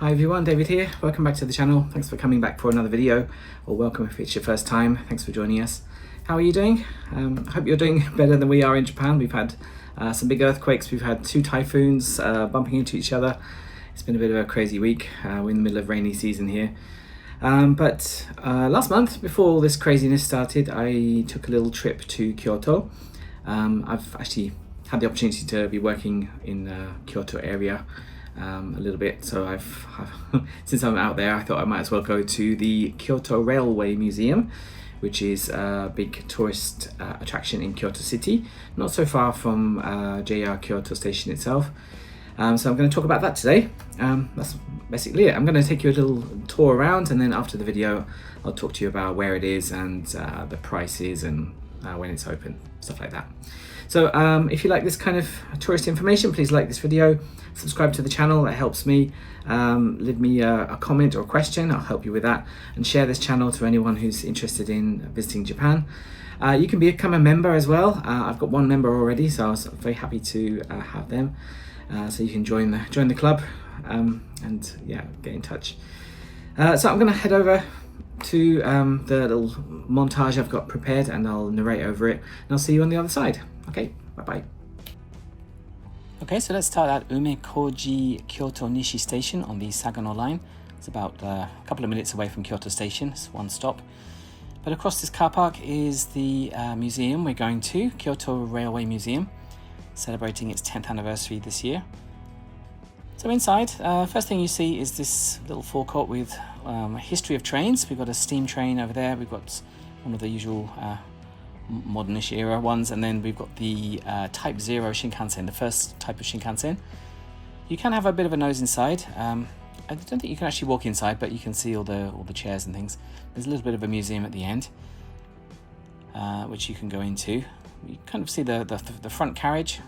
Hi everyone, David here. Welcome back to the channel. Thanks for coming back for another video, or welcome if it's your first time. Thanks for joining us. How are you doing? I hope you're doing better than we are in Japan. We've had some big earthquakes. We've had 2 typhoons bumping into each other. It's been a bit of a crazy week. We're in the middle of rainy season here. But last month, before all this craziness started, I took a little trip to Kyoto. I've actually had the opportunity to be working in the Kyoto area a little bit, so I've since I'm out there, I thought I might as well go to the Kyoto Railway Museum, which is a big tourist attraction in Kyoto City, not so far from JR Kyoto Station itself. So I'm going to talk about that today. That's basically it. I'm going to take you a little tour around, and then after the video I'll talk to you about where it is and the prices and when it's open, stuff like that. So if you like this kind of tourist information, please like this video, subscribe to the channel, that helps me. Leave me a comment or a question, I'll help you with that, and share this channel to anyone who's interested in visiting Japan. You can become a member as well. I've got 1 member already, so I was very happy to have them. So you can join the club and yeah, get in touch. So I'm going to head over to the little montage I've got prepared, and I'll narrate over it, and I'll see you on the other side. Okay, bye-bye. Okay, so let's start at Umekoji Kyoto Nishi Station on the Sagano line. It's about a couple of minutes away from Kyoto Station. It's 1 stop. But across this car park is the museum we're going to, Kyoto Railway Museum, celebrating its 10th anniversary this year. So inside, first thing you see is this little forecourt with a history of trains. We've got a steam train over there. We've got one of the usual modernish era ones, and then we've got the Type 0 Shinkansen, the first type of Shinkansen. You can have a bit of a nose inside. I don't think you can actually walk inside, but you can see all the chairs and things. There's a little bit of a museum at the end, which you can go into. You kind of see the front carriage.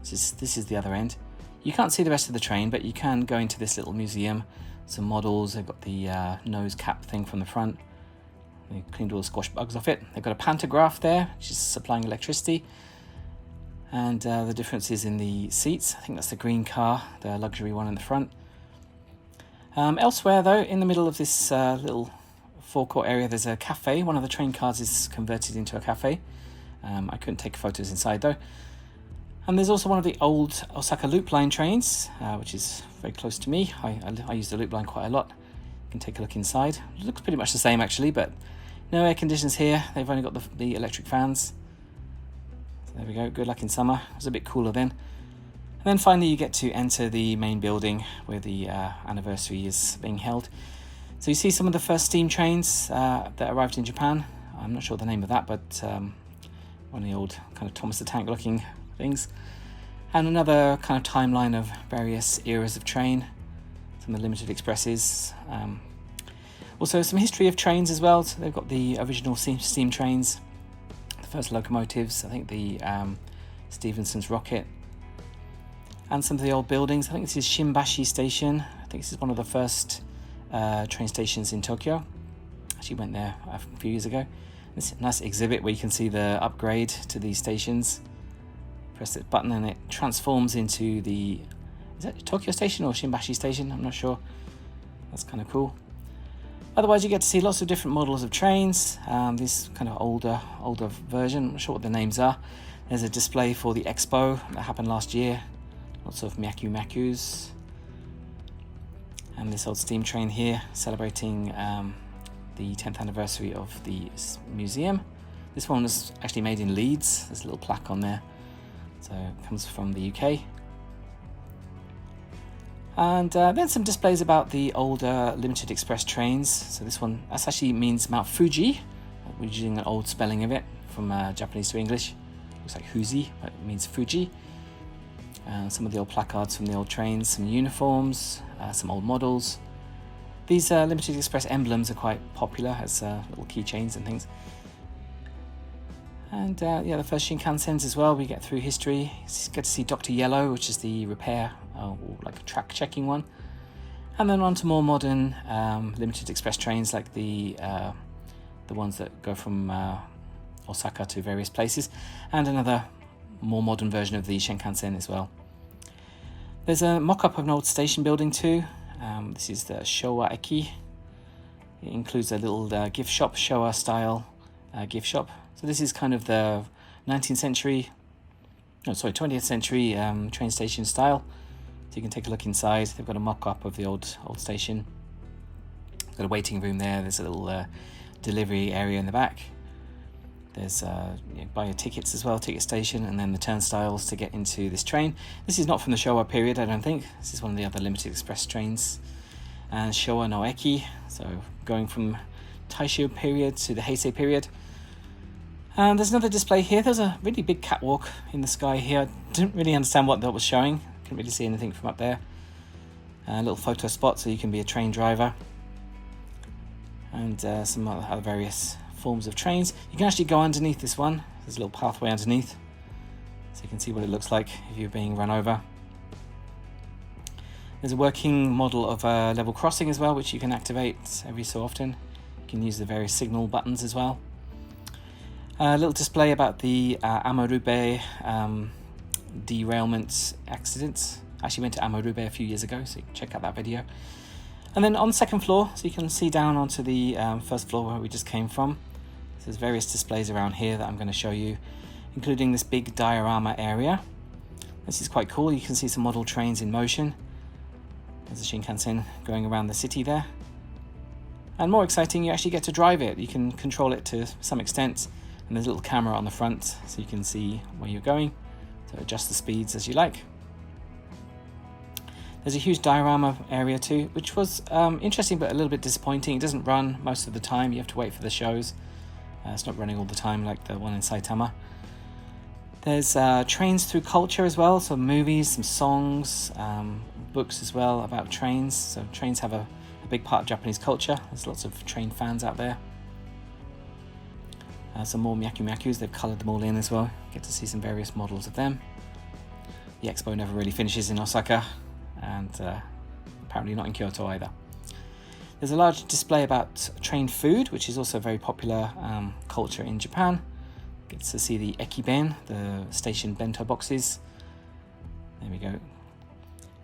This is the other end. You can't see the rest of the train, but you can go into this little museum. Some models. They've got the nose cap thing from the front. They cleaned all the squash bugs off it. They've got a pantograph there, which is supplying electricity. And the difference is in the seats. I think that's the green car, the luxury one in the front. Elsewhere, though, in the middle of this little forecourt area, there's a cafe. One of the train cars is converted into a cafe. I couldn't take photos inside, though. And there's also one of the old Osaka Loop Line trains, which is very close to me. I use the Loop Line quite a lot. You can take a look inside. It looks pretty much the same, actually, but no air conditions here. They've only got the electric fans. So there we go. Good luck in summer. It was a bit cooler then. And then finally you get to enter the main building where the anniversary is being held. So you see some of the first steam trains that arrived in Japan. I'm not sure the name of that, but one of the old kind of Thomas the Tank looking things. And another kind of timeline of various eras of train. Some of the limited expresses. Also some history of trains as well. So they've got the original steam trains, the first locomotives, I think the Stephenson's rocket, and some of the old buildings. I think this is Shimbashi Station. I think this is one of the first train stations in Tokyo. Actually went there a few years ago. It's a nice exhibit where you can see the upgrade to these stations. Press this button and it transforms into the, is that Tokyo Station or Shimbashi Station? I'm not sure. That's kind of cool. Otherwise, you get to see lots of different models of trains. This kind of older version. I'm not sure what the names are. There's a display for the expo that happened last year. Lots of Myaku-Myakus. And this old steam train here, celebrating the 10th anniversary of the museum. This one was actually made in Leeds. There's a little plaque on there. So it comes from the UK. And then some displays about the older limited express trains. So this one, that actually means Mount Fuji. We're using an old spelling of it from Japanese to English. Looks like Fuji, but it means Fuji. Some of the old placards from the old trains, some uniforms, some old models. These limited express emblems are quite popular as little keychains and things. And yeah, the first Shinkansens as well. We get through history. You get to see Dr. Yellow, which is the repair or like a track checking one. And then on to more modern limited express trains like the ones that go from Osaka to various places, and another more modern version of the Shinkansen as well. There's a mock-up of an old station building too. This is the Showa Eki. It includes a little gift shop, Showa style gift shop. So this is kind of the 20th century train station style. So you can take a look inside. They've got a mock-up of the old station. Got a waiting room there. There's a little delivery area in the back. There's buy your tickets as well, ticket station, and then the turnstiles to get into this train. This is not from the Showa period, I don't think. This is one of the other limited express trains. And Showa no Eki, so going from Taisho period to the Heisei period. And there's another display here. There's a really big catwalk in the sky here. I didn't really understand what that was showing. Couldn't really see anything from up there. A little photo spot so you can be a train driver. And some other various forms of trains. You can actually go underneath this one. There's a little pathway underneath, so you can see what it looks like if you're being run over. There's a working model of a level crossing as well, which you can activate every so often. You can use the various signal buttons as well. A little display about the Amarube derailment accident. I actually went to Amarube a few years ago, so you can check out that video. And then on the second floor, so you can see down onto the first floor where we just came from. So there's various displays around here that I'm going to show you, including this big diorama area. This is quite cool. You can see some model trains in motion. There's a Shinkansen going around the city there. And more exciting, you actually get to drive it. You can control it to some extent. And there's a little camera on the front so you can see where you're going. So adjust the speeds as you like. There's a huge diorama area too, which was interesting but a little bit disappointing. It doesn't run most of the time. You have to wait for the shows. It's not running all the time like the one in Saitama. There's trains through culture as well, so movies, some songs, books as well about trains. So trains have a big part of Japanese culture. There's lots of train fans out there. Some more myaku-myakus, they've coloured them all in as well. Get to see some various models of them. The expo never really finishes in Osaka, and apparently not in Kyoto either. There's a large display about train food, which is also a very popular culture in Japan. Get to see the ekiben, the station bento boxes. There we go.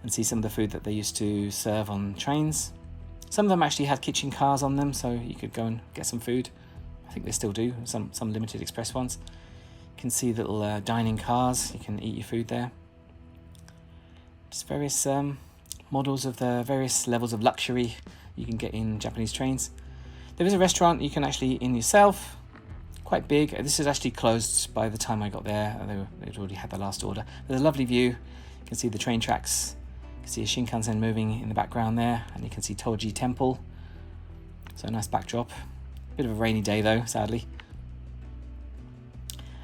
And see some of the food that they used to serve on trains. Some of them actually had kitchen cars on them, so you could go and get some food. I think they still do, some limited express ones. You can see little dining cars, you can eat your food there. Just various models of the various levels of luxury you can get in Japanese trains. There is a restaurant you can actually eat in yourself, quite big. This is actually closed by the time I got there. They'd already had the last order. There's a lovely view. You can see the train tracks. You can see a Shinkansen moving in the background there, and you can see Toji Temple. So a nice backdrop. Bit of a rainy day though, sadly.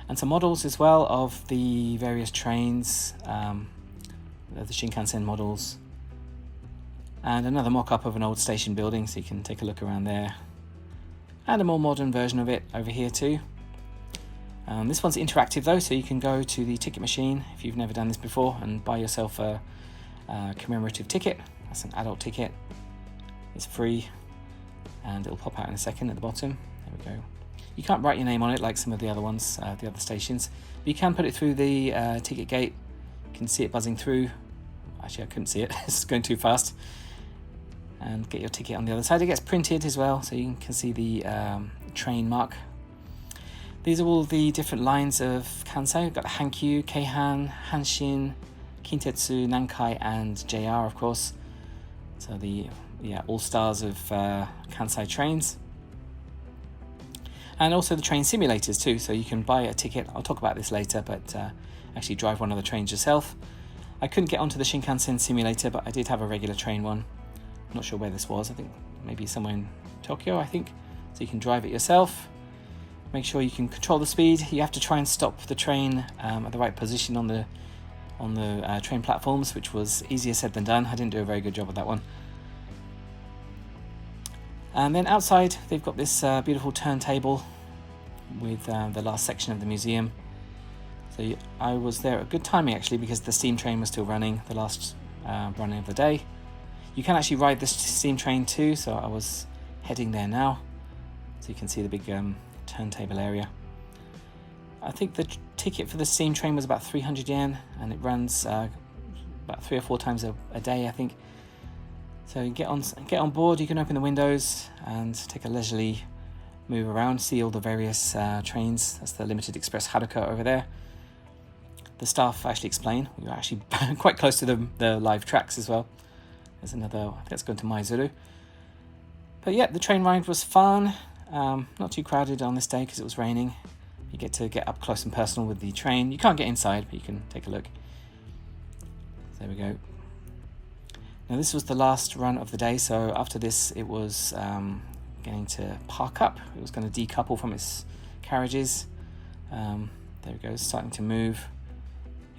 And some models as well of the various trains, the Shinkansen models. And another mock-up of an old station building, so you can take a look around there. And a more modern version of it over here too. This one's interactive though, so you can go to the ticket machine if you've never done this before and buy yourself a commemorative ticket. That's an adult ticket. It's free, and it'll pop out in a second at the bottom. There we go. You can't write your name on it like some of the other ones, the other stations, but you can put it through the ticket gate. You can see it buzzing through. Actually, I couldn't see it. It's going too fast. And get your ticket on the other side. It gets printed as well, so you can see the train mark. These are all the different lines of Kansai. We've got Hankyu, Keihan, Hanshin, Kintetsu, Nankai, and JR, of course. So the all-stars of Kansai trains. And also the train simulators too, so you can buy a ticket. I'll talk about this later, but actually drive one of the trains yourself. I couldn't get onto the Shinkansen simulator, but I did have a regular train one. I'm not sure where this was. I think maybe somewhere in Tokyo, I think. So you can drive it yourself. Make sure you can control the speed. You have to try and stop the train at the right position on the train platforms, which was easier said than done. I didn't do a very good job with that one. And then outside, they've got this beautiful turntable with the last section of the museum. So I was there at good timing actually, because the steam train was still running, the last running of the day. You can actually ride this steam train too, so I was heading there now. So you can see the big turntable area. I think the ticket for the steam train was about 300 yen, and it runs about 3 or 4 times a day, I think. So you get on board, you can open the windows and take a leisurely move around, see all the various trains. That's the Limited Express Haruka over there. The staff actually explain. We were actually quite close to the live tracks as well. There's another, I think that's going to Maizuru. But yeah, the train ride was fun. Not too crowded on this day because it was raining. You get to get up close and personal with the train. You can't get inside, but you can take a look. There we go. Now this was the last run of the day, so after this it was getting to park up. It was going to decouple from its carriages. There we go, it's starting to move.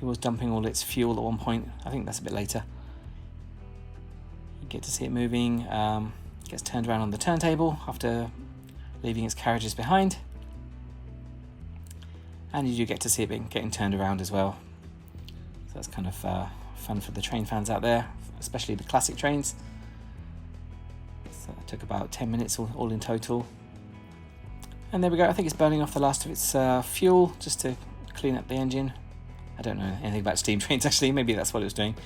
It was dumping all its fuel at one point. I think that's a bit later. You get to see it moving. It gets turned around on the turntable after leaving its carriages behind. And you do get to see it getting turned around as well. So that's kind of fun for the train fans out there, especially the classic trains. So it took about 10 minutes all in total. And there we go. I think it's burning off the last of its fuel just to clean up the engine. I don't know anything about steam trains actually, maybe that's what it was doing.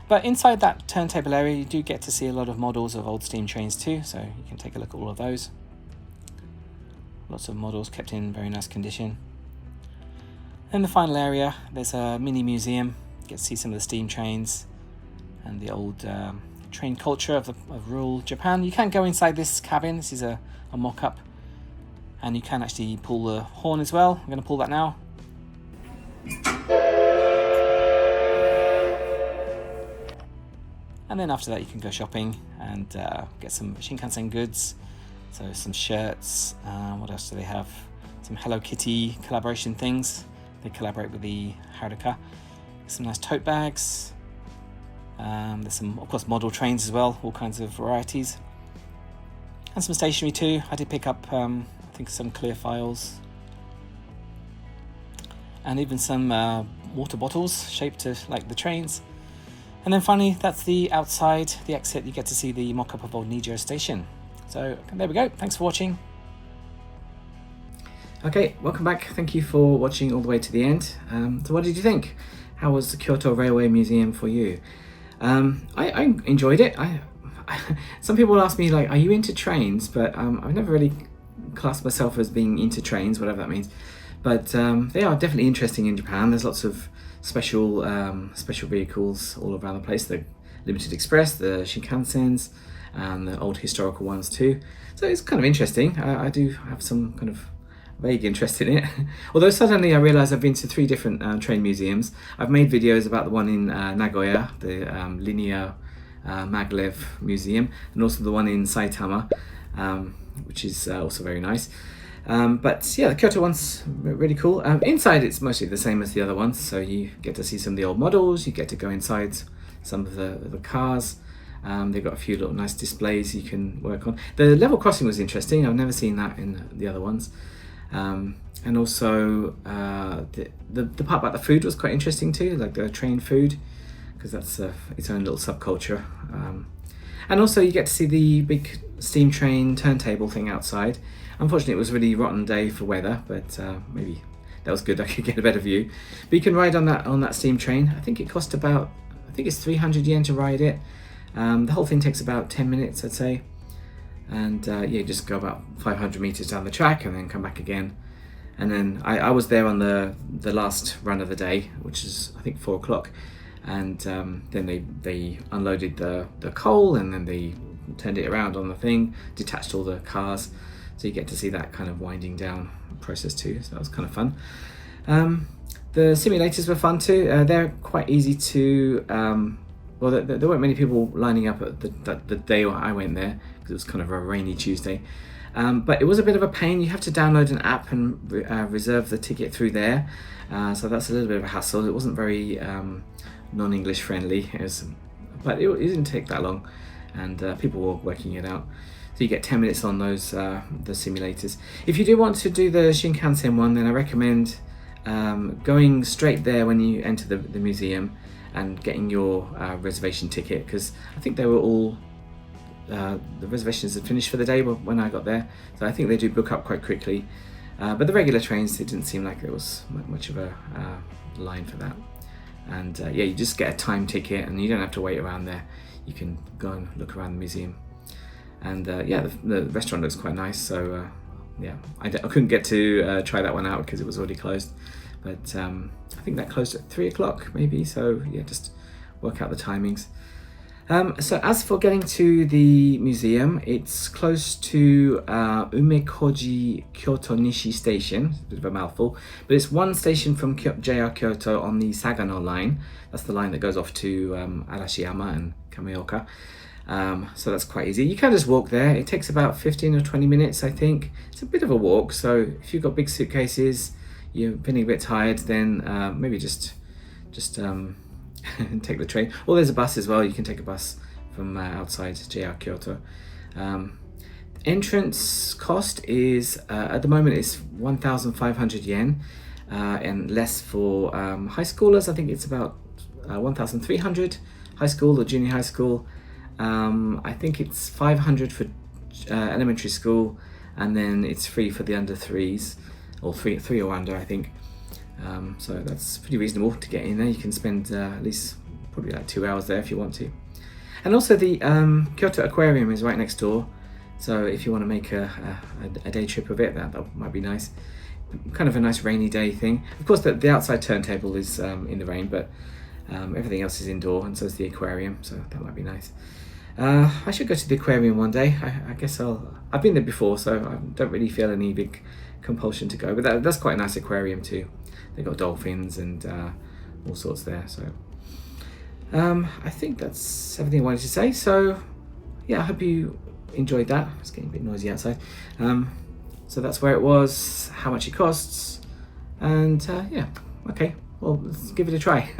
But inside that turntable area you do get to see a lot of models of old steam trains too, so you can take a look at all of those. Lots of models kept in very nice condition. In the final area there's a mini museum. You get to see some of the steam trains and the old train culture of rural Japan. You can go inside this cabin. This is a mock-up, and you can actually pull the horn as well. I'm going to pull that now. And then after that you can go shopping and get some Shinkansen goods. So some shirts, what else do they have? Some Hello Kitty collaboration things. They collaborate with the Haruka. Some nice tote bags. There's some, of course, model trains as well, all kinds of varieties. And some stationery too. I did pick up, I think, some clear files. And even some water bottles shaped like the trains. And then finally, that's the outside, the exit. You get to see the mock-up of old Nijo Station. So there we go. Thanks for watching. Okay, welcome back. Thank you for watching all the way to the end. So what did you think? How was the Kyoto Railway Museum for you? I enjoyed it. Some people ask me, like, are you into trains? But I've never really classed myself as being into trains, whatever that means. But they are definitely interesting in Japan. There's lots of special vehicles all around the place. The Limited Express, the Shinkansens, and the old historical ones too. So it's kind of interesting. I do have some kind of vague interest in it. Although suddenly I realised I've been to 3 different train museums. I've made videos about the one in Nagoya, the linear maglev museum, and also the one in Saitama, which is also very nice. But yeah, the Kyoto one's really cool. Inside it's mostly the same as the other ones, so you get to see some of the old models, you get to go inside some of the cars. They've got a few little nice displays you can work on. The level crossing was interesting. I've never seen that in the other ones. And also the part about the food was quite interesting too, like the train food, because that's its own little subculture. And also you get to see the big steam train turntable thing outside. Unfortunately it was a really rotten day for weather, but maybe that was good. I could get a better view. But you can ride on that steam train. I think it cost about, I think it's 300 yen to ride it. The whole thing takes about 10 minutes, I'd say. And yeah, you just go about 500 meters down the track and then come back again. And then I was there on the last run of the day, which is I think 4 o'clock. And then they unloaded the coal, and then they turned it around on the thing, detached all the cars. So you get to see that kind of winding down process too. So that was kind of fun. The simulators were fun too. They're quite easy to, well, there weren't many people lining up at the day I went there, because it was kind of a rainy Tuesday. But it was a bit of a pain. You have to download an app and reserve the ticket through there. So that's a little bit of a hassle. It wasn't very non-English friendly, but it didn't take that long, and people were working it out. So you get 10 minutes on those the simulators. If you do want to do the Shinkansen one, then I recommend going straight there when you enter the museum and getting your reservation ticket, because I think they were all the reservations had finished for the day when I got there, so I think they do book up quite quickly. But the regular trains, it didn't seem like there was much of a line for that. And yeah, you just get a time ticket and you don't have to wait around there. you can go and look around the museum. And yeah, the restaurant looks quite nice, so yeah, I couldn't get to try that one out because it was already closed, but I think that closed at 3 o'clock maybe, so yeah, just work out the timings. So as for getting to the museum, it's close to Umekoji Kyoto Nishi Station. It's a bit of a mouthful, but it's one station from JR Kyoto on the Sagano line. That's the line that goes off to Arashiyama and Kameoka. So that's quite easy. You can just walk there. It takes about 15 or 20 minutes, I think. It's a bit of a walk, so if you've got big suitcases, you're feeling a bit tired, then maybe just take the train. Or there's a bus as well. You can take a bus from outside JR Kyoto. Entrance cost is, at the moment, it's 1,500 yen, and less for high schoolers. I think it's about 1,300 high school or junior high school. I think it's 500 for elementary school, and then it's free for the under threes, or three or under, I think. So that's pretty reasonable to get in there. You can spend at least probably like 2 hours there if you want to. And also the Kyoto Aquarium is right next door, so if you want to make a day trip of it, that might be nice. Kind of a nice rainy day thing. Of course the outside turntable is in the rain, but everything else is indoor, and so is the aquarium, so that might be nice. I should go to the aquarium one day. I guess I've been there before, so I don't really feel any big compulsion to go, but that's quite a nice aquarium too. They've got dolphins and all sorts there, so I think that's everything I wanted to say. So yeah, I hope you enjoyed that. It's getting a bit noisy outside. So that's where it was, how much it costs, and yeah, okay, well, let's give it a try.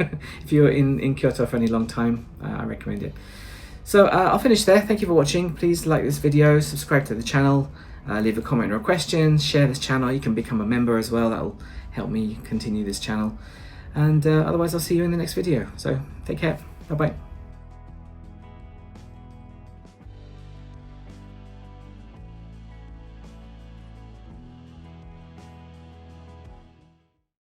If you're in Kyoto for any long time, I recommend it. So I'll finish there. Thank you for watching. Please like this video, subscribe to the channel, leave a comment or a question, share this channel. You can become a member as well. That'll help me continue this channel. And otherwise, I'll see you in the next video. So take care. Bye-bye.